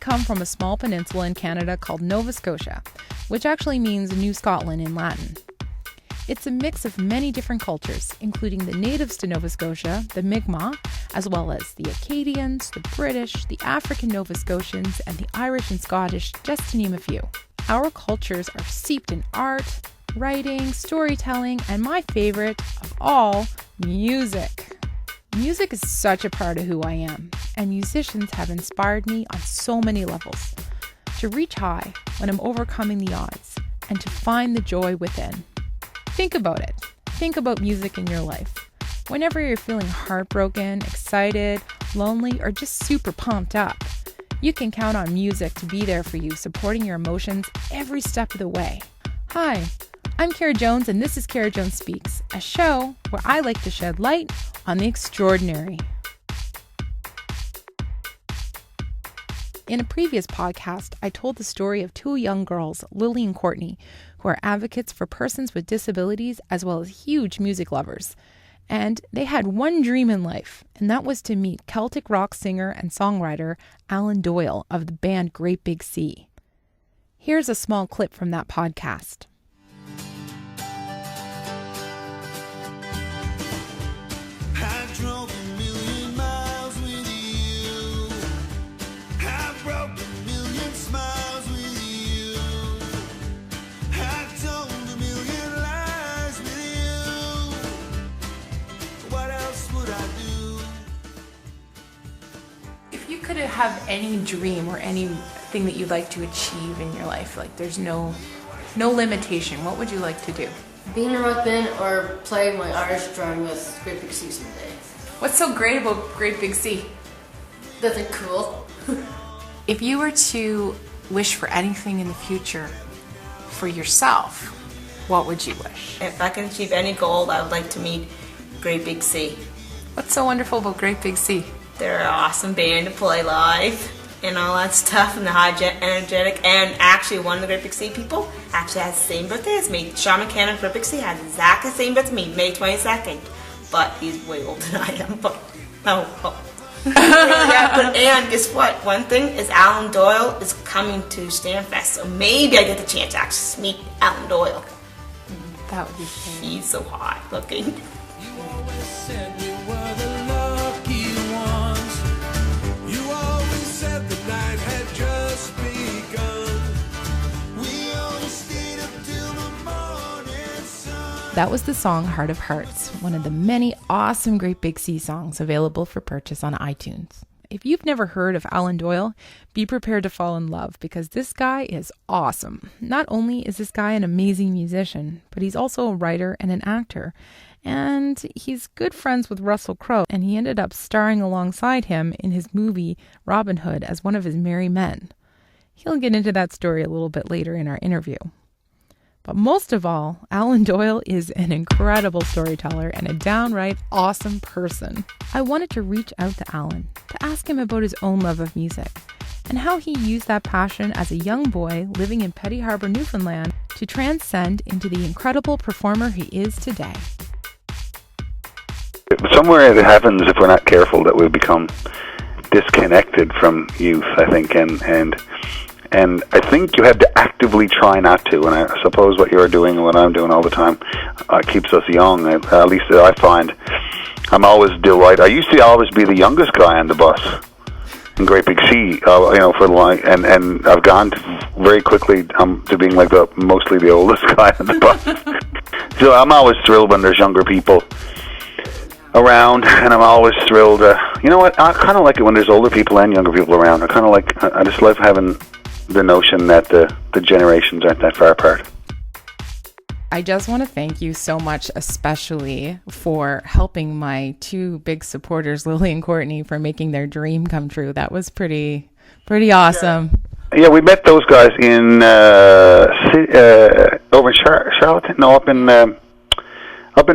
come from a small peninsula in Canada called Nova Scotia, which actually means New Scotland in Latin. It's a mix of many different cultures, including the natives to Nova Scotia, the Mi'kmaq, as well as the Acadians, the British, the African Nova Scotians, and the Irish and Scottish, just to name a few. Our cultures are steeped in art, writing, storytelling, and my favorite of all, music. Music is such a part of who I am, and musicians have inspired me on so many levels. To reach high when I'm overcoming the odds, and to find the joy within. Think about it. Think about music in your life. Whenever you're feeling heartbroken, excited, lonely, or just super pumped up, you can count on music to be there for you, supporting your emotions every step of the way. Hi, I'm Kara Jones, and this is Kara Jones Speaks, a show where I like to shed light on the extraordinary. In a previous podcast, I told the story of two young girls, Lily and Courtney, who are advocates for persons with disabilities as well as huge music lovers. And they had one dream in life, and that was to meet Celtic rock singer and songwriter Alan Doyle of the band Great Big Sea. Here's a small clip from that podcast. Could have any dream or anything that you'd like to achieve in your life, like there's no limitation, what would you like to do? Be in a rock band or play my Irish drum with Great Big Sea someday. What's so great about Great Big Sea? That they're cool. If you were to wish for anything in the future for yourself, what would you wish? If I can achieve any goal, I would like to meet Great Big Sea. What's so wonderful about Great Big Sea? They're an awesome band to play live and all that stuff, and they're energetic. And actually, one of the Great Big Sea people actually has the same birthday as me. Sean McCann of Great Big Sea has exactly the same birthday as me, May 22nd. But he's way older than I am. But and guess what? One thing is Alan Doyle is coming to Stanfest, so maybe I get the chance to actually meet Alan Doyle. That would be cool. He's so hot looking. You always said we were the lucky ones. You always said the night had just begun. We only stayed up till the morning sun. That was the song Heart of Hearts, one of the many awesome Great Big Sea songs available for purchase on iTunes. If you've never heard of Alan Doyle, be prepared to fall in love because this guy is awesome. Not only is this guy an amazing musician, but he's also a writer and an actor. And he's good friends with Russell Crowe, and he ended up starring alongside him in his movie Robin Hood as one of his merry men. He'll get into that story a little bit later in our interview. But most of all, Alan Doyle is an incredible storyteller and a downright awesome person. I wanted to reach out to Alan to ask him about his own love of music and how he used that passion as a young boy living in Petty Harbour, Newfoundland, to transcend into the incredible performer he is today. Somewhere it happens, if we're not careful, that we become disconnected from youth, I think, and I think you have to actively try not to, and I suppose what you're doing and what I'm doing all the time keeps us young. At least I find I'm always delighted. I used to always be the youngest guy on the bus in Great Big Sea, for long, and I've gone very quickly to being like mostly the oldest guy on the bus. So I'm always thrilled when there's younger people around, and I'm always thrilled. You know what? I kind of like it when there's older people and younger people around. I just love having the notion that the generations aren't that far apart. I just want to thank you so much, especially for helping my two big supporters, Lily and Courtney, for making their dream come true. That was pretty awesome. Yeah, we met those guys in over in Charlottetown. No, up in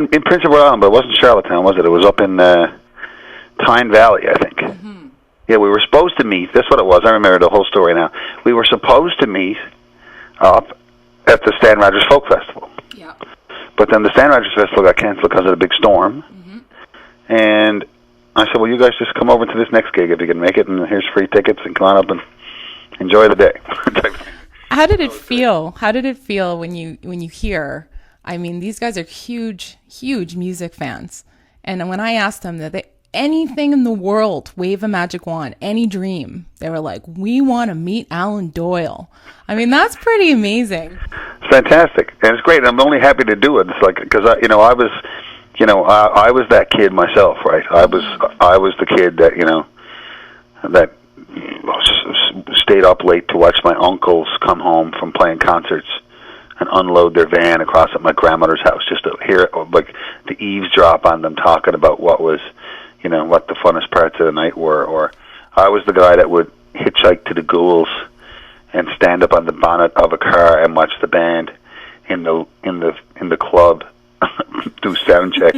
Prince Edward Island, but it wasn't Charlottetown, was it? It was up in Tyne Valley, I think. Mm-hmm. Yeah, we were supposed to meet. That's what it was. I remember the whole story now. We were supposed to meet up at the Stan Rogers Folk Festival. Yeah. But then the Stan Rogers Festival got cancelled because of the big storm. Mm-hmm. And I said, well, you guys just come over to this next gig if you can make it, and here's free tickets, and come on up and enjoy the day. How did it feel? How did it feel when you hear? I mean, these guys are huge music fans, and when I asked them that anything in the world, wave a magic wand, any dream, they were like, "We want to meet Alan Doyle." I mean, that's pretty amazing. It's fantastic, and it's great. I'm only happy to do it. It's like because I was that kid myself, right? I was the kid that that stayed up late to watch my uncles come home from playing concerts and unload their van across at my grandmother's house just to hear like to eavesdrop on them talking about what was, what the funnest parts of the night were. Or I was the guy that would hitchhike to the Ghouls and stand up on the bonnet of a car and watch the band in the club do sound check.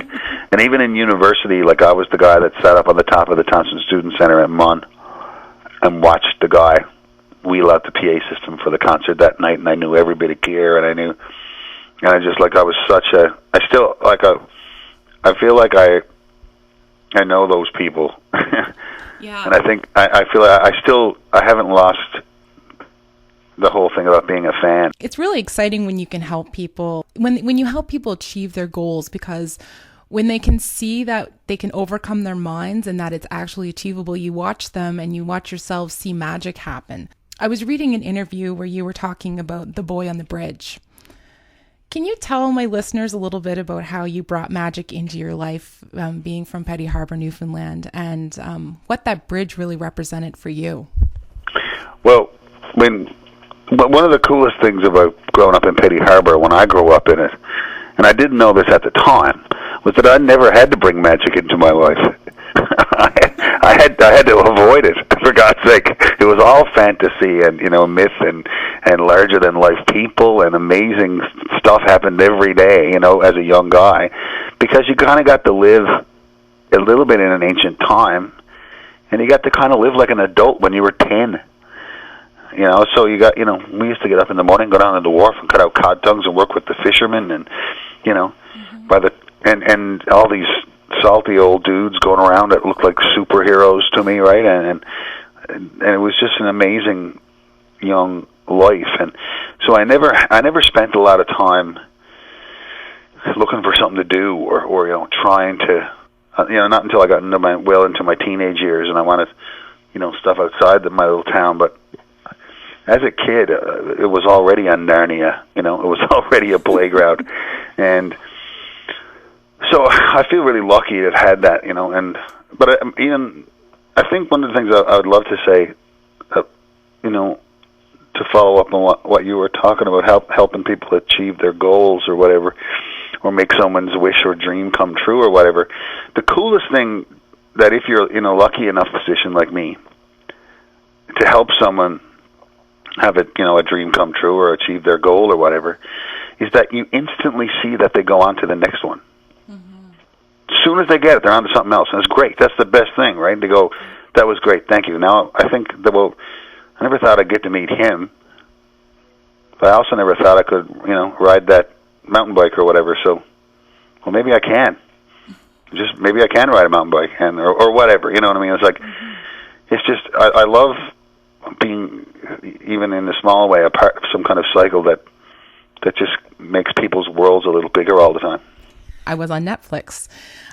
And even in university, like I was the guy that sat up on the top of the Thompson Student Center at MUN and watched the guy wheel out the PA system for the concert that night, and I knew every bit of gear, and I just like I was such a, I still like I feel like I know those people. Yeah. And I think I feel I haven't lost the whole thing about being a fan. It's really exciting when you can help people, when you help people achieve their goals, because when they can see that they can overcome their minds and that it's actually achievable, you watch them and you watch yourself see magic happen. I was reading an interview where you were talking about The Boy on the Bridge. Can you tell my listeners a little bit about how you brought magic into your life, being from Petty Harbour, Newfoundland, and what that bridge really represented for you? Well, one of the coolest things about growing up in Petty Harbour, when I grew up in it, and I didn't know this at the time, was that I never had to bring magic into my life. I had to avoid it, for God's sake. It was all fantasy and myth and larger than life people, and amazing stuff happened every day, as a young guy, because you kind of got to live a little bit in an ancient time, and you got to kind of live like an adult when you were 10. So you got, we used to get up in the morning, go down to the wharf and cut out cod tongues and work with the fishermen, and and all these salty old dudes going around that looked like superheroes to me, right? And it was just an amazing young life, and so I never spent a lot of time looking for something to do or trying to not until I got into my teenage years and I wanted stuff outside my little town. But as a kid, it was already on Narnia. It was already a playground, and so I feel really lucky to have had that. But I think one of the things I would love to say, to follow up on what you were talking about, helping people achieve their goals or whatever, or make someone's wish or dream come true or whatever. The coolest thing that if you're in a lucky enough position like me to help someone have a dream come true or achieve their goal or whatever, is that you instantly see that they go on to the next one. As soon as they get it, they're on to something else, and it's great. That's the best thing, right? They go, "That was great, thank you." Now I think that I never thought I'd get to meet him, but I also never thought I could, ride that mountain bike or whatever. So, well, maybe I can. Just maybe I can ride a mountain bike or whatever. You know what I mean? It's like, it's just I love being, even in a small way, a part of some kind of cycle that just makes people's worlds a little bigger all the time. I was on Netflix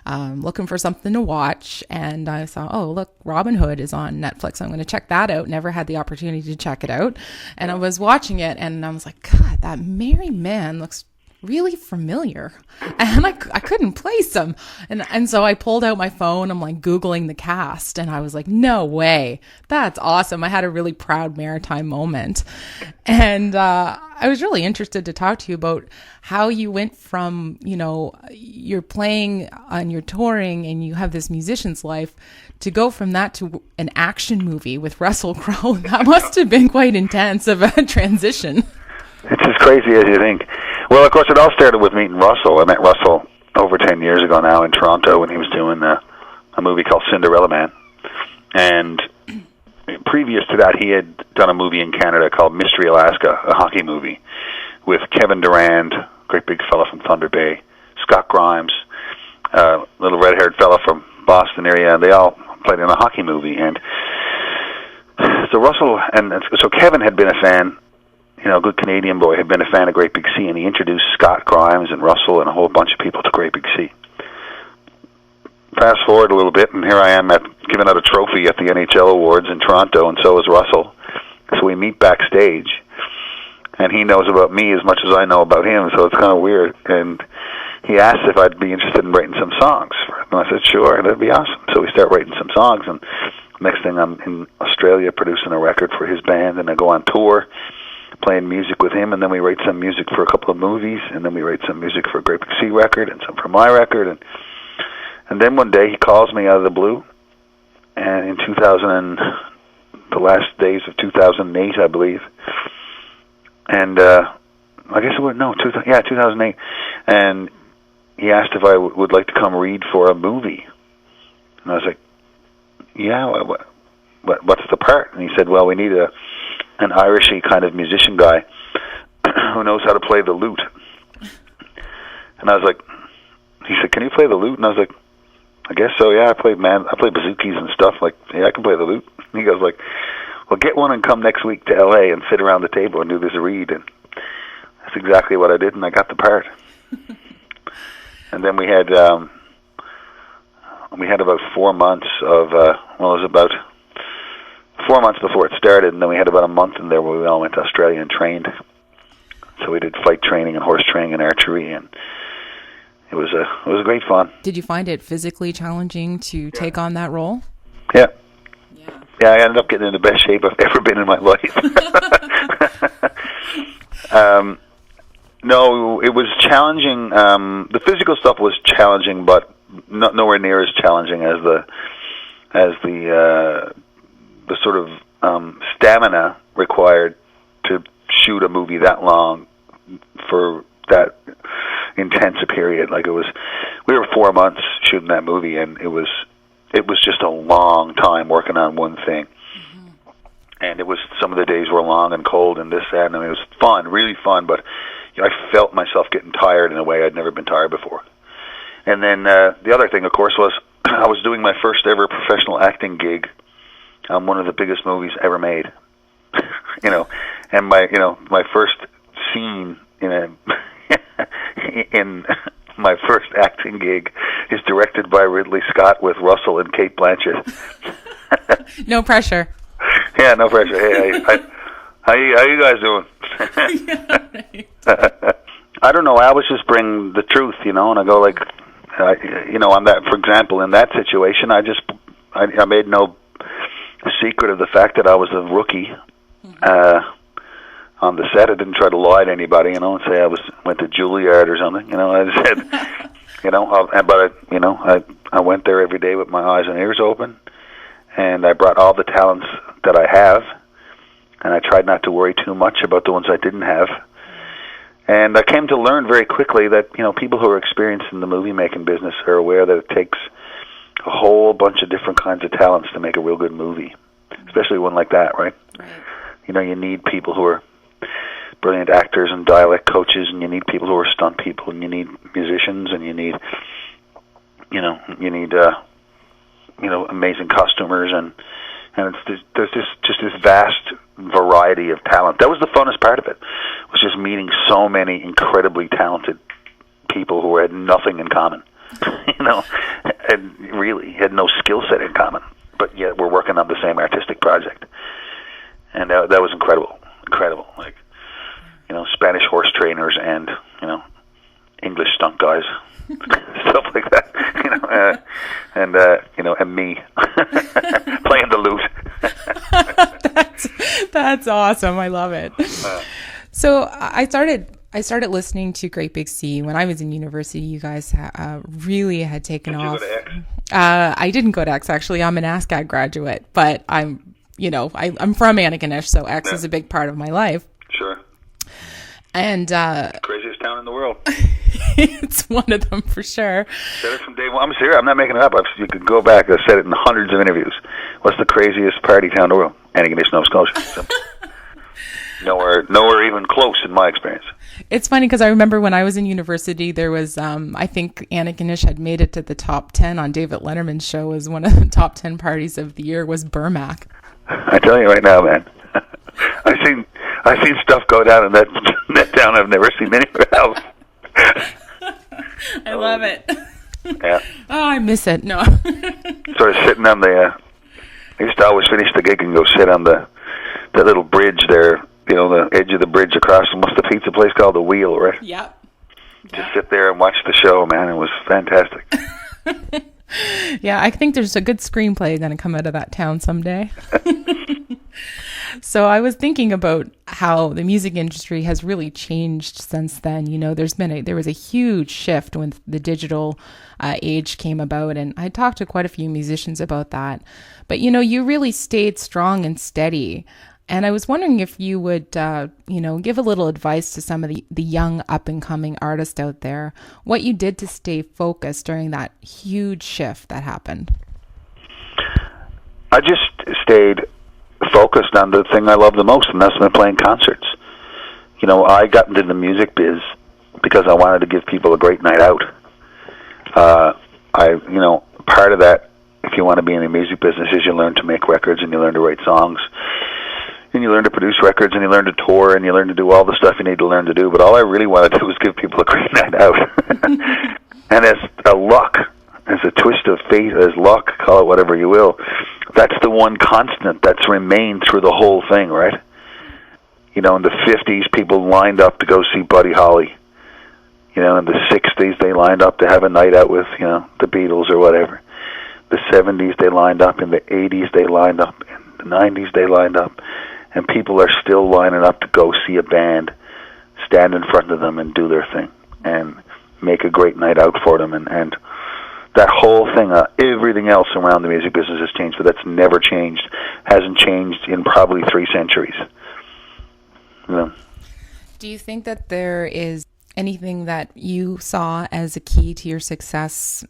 looking for something to watch, and I saw, oh, look, Robin Hood is on Netflix. I'm going to check that out. Never had the opportunity to check it out. And I was watching it, and I was like, God, that merry man looks really familiar. And I couldn't place him. And so I pulled out my phone. I'm like Googling the cast, and I was like, no way. That's awesome. I had a really proud maritime moment. And I was really interested to talk to you about how you went from, you're playing and you're touring and you have this musician's life, to go from that to an action movie with Russell Crowe. That must have been quite intense of a transition. It's as crazy as you think. Well, of course, it all started with meeting Russell. I met Russell over 10 years ago now in Toronto when he was doing a movie called Cinderella Man. And previous to that, he had done a movie in Canada called Mystery Alaska, a hockey movie, with Kevin Durand, great big fella from Thunder Bay, Scott Grimes, little red-haired fella from Boston area. They all played in a hockey movie. And So Russell so Kevin had been a fan, good Canadian boy, had been a fan of Great Big Sea, and he introduced Scott Grimes and Russell and a whole bunch of people to Great Big Sea. Fast forward a little bit, and here I am giving out a trophy at the NHL Awards in Toronto, and so is Russell. So we meet backstage, and he knows about me as much as I know about him, so it's kind of weird. And he asked if I'd be interested in writing some songs for him, and I said, sure, that'd be awesome. So we start writing some songs, and next thing I'm in Australia producing a record for his band, and I go on tour playing music with him, and then we write some music for a couple of movies, and then we write some music for a Great Big Sea record and some for my record, and then one day he calls me out of the blue, and in the last days of 2008, I believe, and I guess it was 2008, and he asked if I would like to come read for a movie, and I was like, yeah, what's the part? And he said, well, we need an Irishy kind of musician guy who knows how to play the lute. And I was like, he said, can you play the lute? And I was like, I guess so, yeah, I play bazookies and stuff, like, yeah, I can play the lute. And he goes like, well, get one and come next week to LA and sit around the table and do this read. And that's exactly what I did, and I got the part. And then we had about 4 months of, it was about 4 months before it started, and then we had about a month in there where we all went to Australia and trained. So we did fight training and horse training and archery, and it was great fun. Did you find it physically challenging to take on that role? Yeah. Yeah, I ended up getting in the best shape I've ever been in my life. No, it was challenging. The physical stuff was challenging, but nowhere near as challenging as the sort of stamina required to shoot a movie that long for that intense a period. Like we were 4 months shooting that movie, and it was just a long time working on one thing. Mm-hmm. And some of the days were long and cold and this, that, and it was fun, really fun, but I felt myself getting tired in a way I'd never been tired before. And then the other thing, of course, was I was doing my first ever professional acting gig on one of the biggest movies ever made. And my first scene in my first acting gig is directed by Ridley Scott with Russell and Kate Blanchett. No pressure. Yeah, no pressure. Hey, how you guys doing? Yeah, right. I don't know. I always just bring the truth, and I go like, on that. For example, in that situation, I made no secret of the fact that I was a rookie. On the set, I didn't try to lie to anybody, and say I went to Juilliard or something. I just said, I went there every day with my eyes and ears open, and I brought all the talents that I have, and I tried not to worry too much about the ones I didn't have. And I came to learn very quickly that people who are experienced in the movie making business are aware that it takes a whole bunch of different kinds of talents to make a real good movie, especially one like that, right? You need people who are brilliant actors and dialect coaches, and you need people who are stunt people, and you need musicians, and you need amazing costumers, and there's just this vast variety of talent. That was the funnest part of it, was just meeting so many incredibly talented people who had nothing in common, and really had no skill set in common, but yet we're working on the same artistic project, and that was incredible, like. Spanish horse trainers and, English stunt guys, stuff like that, and me playing the lute. That's awesome. I love it. So I started listening to Great Big Sea when I was in university. You guys really had taken off. Did you go to X? I didn't go to X, actually. I'm an ASCAD graduate, but I'm from Antigonish, so X is a big part of my life. Sure. And craziest town in the world. It's one of them for sure. Said it from day one. I'm serious. I'm not making it up. You could go back. I've said it in hundreds of interviews. What's the craziest party town in the world? Antigonish, Nova Scotia. So, nowhere even close in my experience. It's funny because I remember when I was in university, there was I think Antigonish had made it to the top 10 on David Letterman's show as one of the top 10 parties of the year was Burmac. I tell you right now, man. I've seen stuff go down in that town I've never seen anywhere else. I love it. Yeah. Oh, I miss it. No. Sort of sitting on the. I used to always finish the gig and go sit on that little bridge there. You know, the edge of the bridge across from what's the pizza place called, the Wheel, right? Yep. Just sit there and watch the show, man. It was fantastic. Yeah, I think there's a good screenplay going to come out of that town someday. So I was thinking about how the music industry has really changed since then. You know, there was a huge shift when the digital age came about, and I talked to quite a few musicians about that. But, you know, you really stayed strong and steady. And I was wondering if you would, give a little advice to some of the young up-and-coming artists out there, what you did to stay focused during that huge shift that happened. I just stayed focused on the thing I love the most, and that's been playing concerts. You know, I got into the music biz because I wanted to give people a great night out. Part of that, if you want to be in the music business, is you learn to make records and you learn to write songs. And you learn to produce records, and you learn to tour, and you learn to do all the stuff you need to learn to do. But all I really want to do is give people a great night out. And as a luck, as a twist of fate, as luck, call it whatever you will, that's the one constant that's remained through the whole thing, right? You know, in the 50s, people lined up to go see Buddy Holly. You know, in the 60s, they lined up to have a night out with, you know, the Beatles or whatever. The 70s, they lined up. In the 80s, they lined up. In the 90s, they lined up. And people are still lining up to go see a band, stand in front of them and do their thing and make a great night out for them. And that whole thing, everything else around the music business has changed, but that's never changed, hasn't changed in probably 3 centuries. You know? Do you think that there is anything that you saw as a key to your success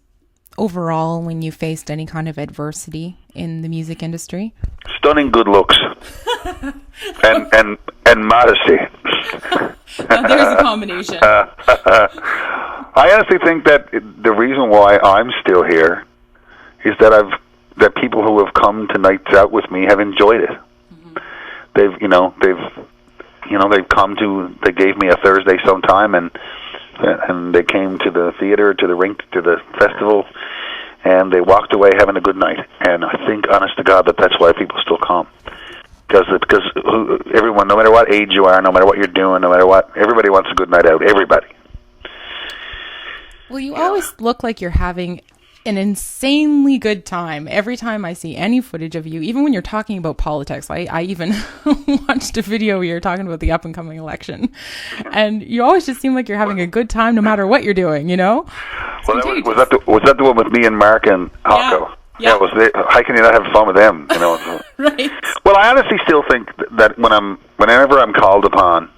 overall when you faced any kind of adversity in the music industry? Stunning good looks and modesty. Now there's a combination. I honestly think that the reason why I'm still here is that people who have come to nights out with me have enjoyed it. Mm-hmm. They gave me a Thursday sometime, and they came to the theater, to the rink, to the festival, and they walked away having a good night. And I think, honest to God, that's why people still come. Because everyone, no matter what age you are, no matter what you're doing, no matter what, everybody wants a good night out. Everybody. Well, you always look like you're having an insanely good time. Every time I see any footage of you, even when you're talking about politics, I even watched a video where you're talking about the up-and-coming election. And you always just seem like you're having a good time no matter what you're doing, you know? Well, was that the one with me and Mark and Hocko? Yeah. How can you not have fun with them? You know. Right. Well, I honestly still think that whenever I'm called upon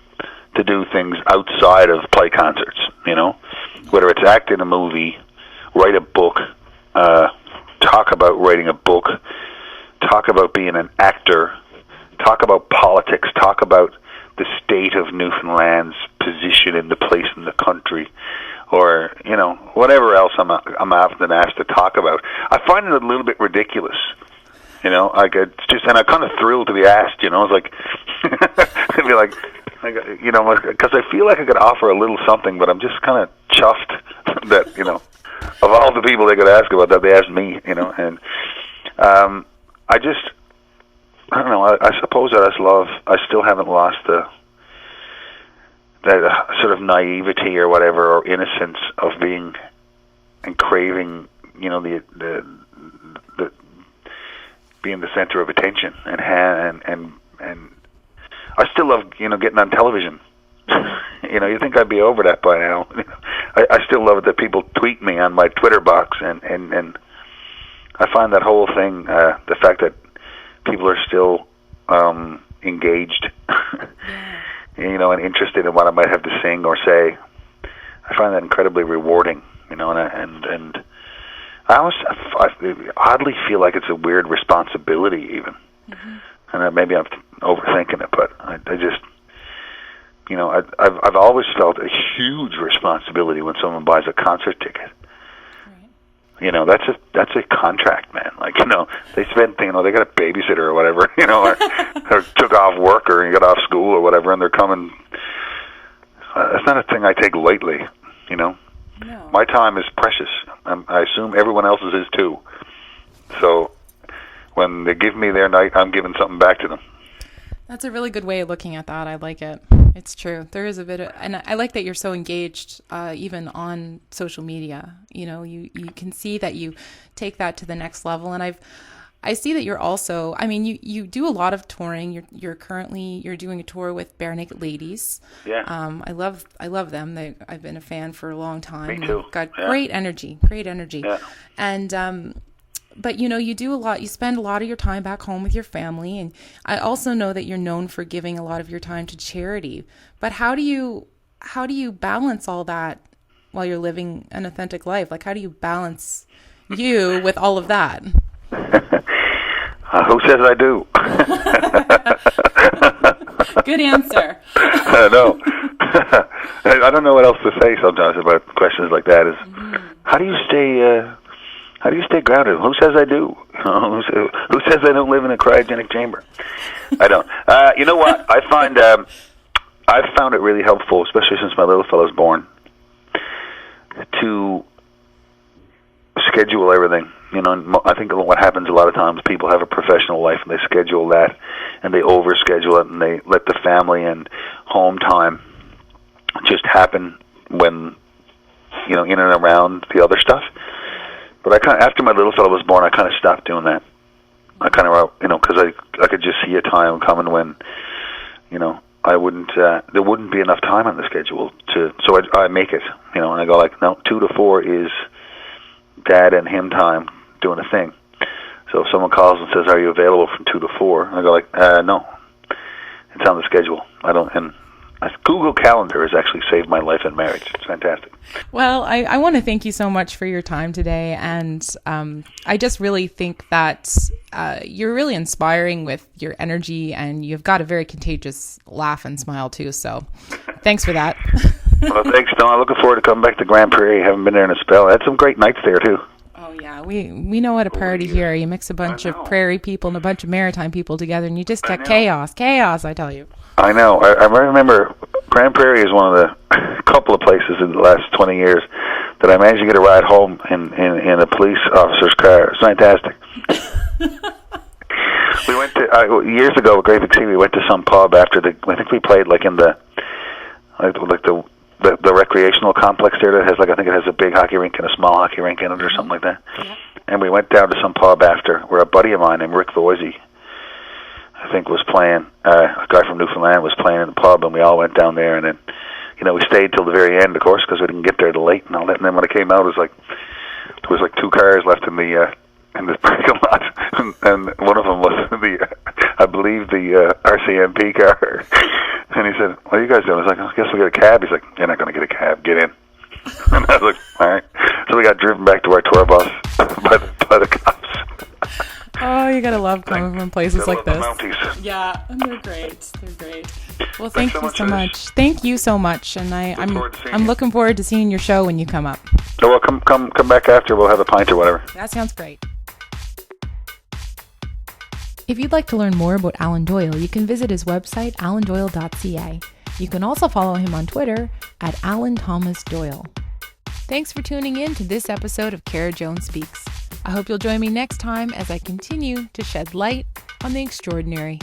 to do things outside of play concerts, you know, whether it's act in a movie, write a book, talk about writing a book, talk about being an actor, talk about politics, talk about the state of Newfoundland's position in the place in the country, or, you know, whatever else I'm often asked to talk about. I find it a little bit ridiculous, you know. And I'm kind of thrilled to be asked, you know. It's like, it'd be like, you know, because I feel like I could offer a little something, but I'm just kind of chuffed that, you know, of all the people they could ask about that, they asked me, you know. And I don't know, I suppose I still haven't lost that sort of naivety or whatever, or innocence of being and craving, you know, the being the center of attention, and I still love, you know, getting on television. You know, you think I'd be over that by now. I still love it that people tweet me on my Twitter box, and I find that whole thing, the fact that people are still engaged, you know, and interested in what I might have to sing or say, I find that incredibly rewarding, you know, and I oddly feel like it's a weird responsibility even. Mm-hmm. And maybe I'm overthinking it, but I just, you know, I've always felt a huge responsibility when someone buys a concert ticket. Right. That's a contract, man. Like, they spent, they got a babysitter or whatever, or took off work or got off school or whatever, and they're coming. That's not a thing I take lightly, No. My time is precious. I assume everyone else's is too. So when they give me their night, I'm giving something back to them. That's a really good way of looking at that. I like it. It's true. There is a bit of, and I like that you're so engaged, even on social media. You can see that you take that to the next level. And I see that you're also, you do a lot of touring. You're currently doing a tour with Bare Naked Ladies. Yeah. I love them. I've been a fan for a long time. Me too. They've got great energy. Yeah. And, but you do a lot. You spend a lot of your time back home with your family, and I also know that you're known for giving a lot of your time to charity. But how do you balance all that while you're living an authentic life? Like, how do you balance you with all of that? Who says I do? Good answer. No, I don't know what else to say sometimes about questions like that. How do you stay grounded? Who says I do? Who says I don't live in a cryogenic chamber? I don't. You know what? I find I've found it really helpful, especially since my little fellow's born, to schedule everything. I think what happens a lot of times, people have a professional life and they schedule that, and they overschedule it, and they let the family and home time just happen when in and around the other stuff. But after my little fellow was born, I kind of stopped doing that. I kind of, because I could just see a time coming when, I wouldn't, there wouldn't be enough time on the schedule so I make it, and I go like, no, 2 to 4 is Dad and him time doing a thing. So if someone calls and says, are you available from 2 to 4? I go like, no, it's on the schedule. I don't, and Google Calendar has actually saved my life in marriage. It's fantastic. Well, I want to thank you so much for your time today. And I just really think that you're really inspiring with your energy, and you've got a very contagious laugh and smile too. So thanks for that. Well, thanks, Don. I'm looking forward to coming back to Grand Prairie. Haven't been there in a spell. I had some great nights there too. Oh yeah, we know what a party here. You mix a bunch of prairie people and a bunch of maritime people together, and you just get chaos, I tell you. I know. I remember Grand Prairie is one of the couple of places in the last 20 years that I managed to get a ride home in a police officer's car. It's fantastic. We went to years ago with Great Big Sea. We went to some pub after I think we played like in the recreational complex there that has I think it has a big hockey rink and a small hockey rink in it or something like that. Yeah. And we went down to some pub after where a buddy of mine named Rick Voisey, I think, was playing. A guy from Newfoundland was playing in the pub, and we all went down there. And then, we stayed till the very end, of course, because we didn't get there till late and all that. And then when it came out, it was like there was 2 cars left in the parking lot, and one of them was I believe the RCMP car. And he said, "What are you guys doing?" I was like, "I guess we'll get a cab." He's like, "You're not going to get a cab. Get in." And I was like, "All right." So we got driven back to our tour bus by the cops. Oh, you gotta love coming from places like this. Mounties. Yeah, they're great. They're great. Well, thank you so much. Thank you so much, and I'm looking forward to seeing your show when you come up. So well, come back after. We'll have a pint or whatever. That sounds great. If you'd like to learn more about Alan Doyle, you can visit his website, alandoyle.ca. You can also follow him on Twitter at Alan Thomas Doyle. Thanks for tuning in to this episode of Cara Jones Speaks. I hope you'll join me next time as I continue to shed light on the extraordinary.